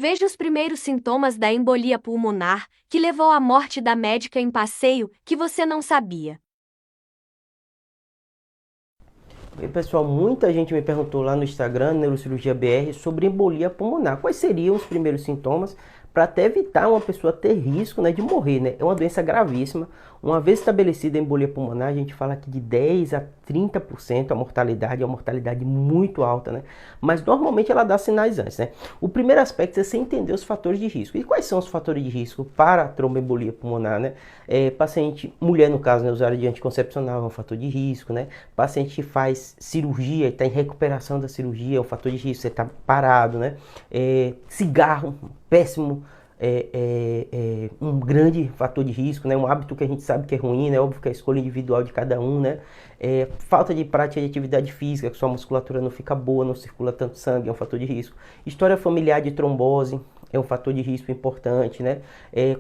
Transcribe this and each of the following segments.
Veja os primeiros sintomas da embolia pulmonar, que levou à morte da médica em Passeio, que você não sabia. E pessoal, muita gente me perguntou lá no Instagram, Neurocirurgia BR, sobre embolia pulmonar. Quais seriam os primeiros sintomas para até evitar uma pessoa ter risco, né, de morrer, né? É uma doença gravíssima. Uma vez estabelecida a embolia pulmonar, a gente fala aqui de 10 a 30% a mortalidade, é uma mortalidade muito alta, né? Mas normalmente ela dá sinais antes, né? O primeiro aspecto é você entender os fatores de risco. E quais são os fatores de risco para a tromboembolia pulmonar, né? Paciente, mulher no caso, né, usuário de anticoncepcional é um fator de risco, né? Paciente que faz cirurgia e está em recuperação da cirurgia é um fator de risco, você está parado, né? Cigarro, péssimo, um grande fator de risco, né? Um hábito que a gente sabe que é ruim, né? Óbvio que é a escolha individual de cada um, né? Falta de prática de atividade física, que sua musculatura não fica boa, não circula tanto sangue, é um fator de risco. História familiar de trombose, é um fator de risco importante, né?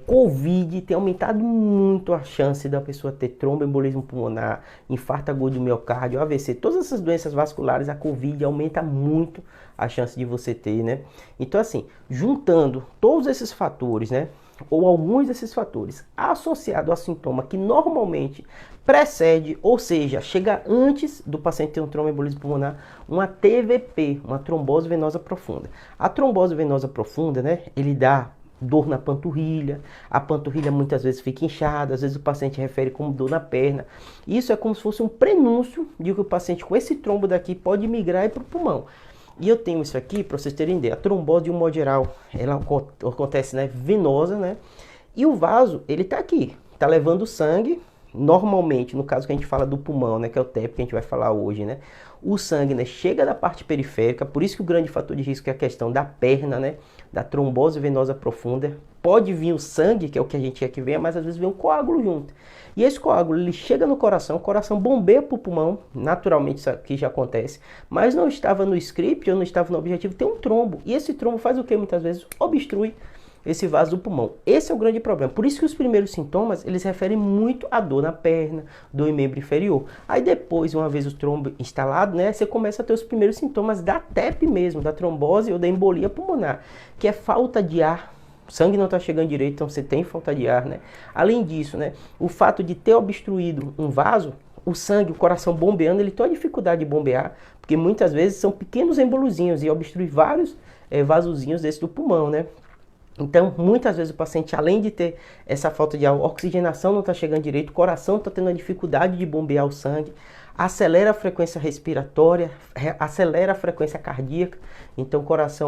Covid tem aumentado muito a chance da pessoa ter tromboembolismo pulmonar, infarto agudo do miocárdio, AVC, todas essas doenças vasculares, a Covid aumenta muito a chance de você ter, né? Então, assim, juntando todos esses fatores, né? Ou alguns desses fatores associados a sintoma que normalmente precede, ou seja, chega antes do paciente ter um tromboembolismo pulmonar, uma TVP, uma trombose venosa profunda. A trombose venosa profunda, né, ele dá dor na panturrilha, a panturrilha muitas vezes fica inchada, às vezes o paciente refere como dor na perna. Isso é como se fosse um prenúncio de que o paciente com esse trombo daqui pode migrar para o pulmão. E eu tenho isso aqui para vocês terem ideia. A trombose, de um modo geral, ela acontece, né, venosa, né? E o vaso, ele tá aqui, tá levando sangue. Normalmente, no caso que a gente fala do pulmão, né, que é o TEP que a gente vai falar hoje, né? O sangue, né, chega da parte periférica, por isso que o grande fator de risco é a questão da perna, né, da trombose venosa profunda. Pode vir o sangue, que é o que a gente quer que venha, mas às vezes vem um coágulo junto. E esse coágulo, ele chega no coração, o coração bombeia para o pulmão, naturalmente isso aqui já acontece, mas não estava no script, ou não estava no objetivo, tem um trombo. E esse trombo faz o que muitas vezes? Obstrui esse vaso do pulmão. Esse é o grande problema. Por isso que os primeiros sintomas, eles referem muito a dor na perna, dor em membro inferior. Aí depois, uma vez o trombo instalado, né, você começa a ter os primeiros sintomas da TEP mesmo, da trombose ou da embolia pulmonar, que é falta de ar. O sangue não está chegando direito, então você tem falta de ar, né? Além disso, né, o fato de ter obstruído um vaso, o sangue, o coração bombeando, ele tem uma dificuldade de bombear, porque muitas vezes são pequenos embolozinhos e obstrui vários vasozinhos desses do pulmão, né? Então, muitas vezes o paciente, além de ter essa falta de ar, a oxigenação não está chegando direito, o coração está tendo a dificuldade de bombear o sangue, acelera a frequência respiratória, acelera a frequência cardíaca, então o coração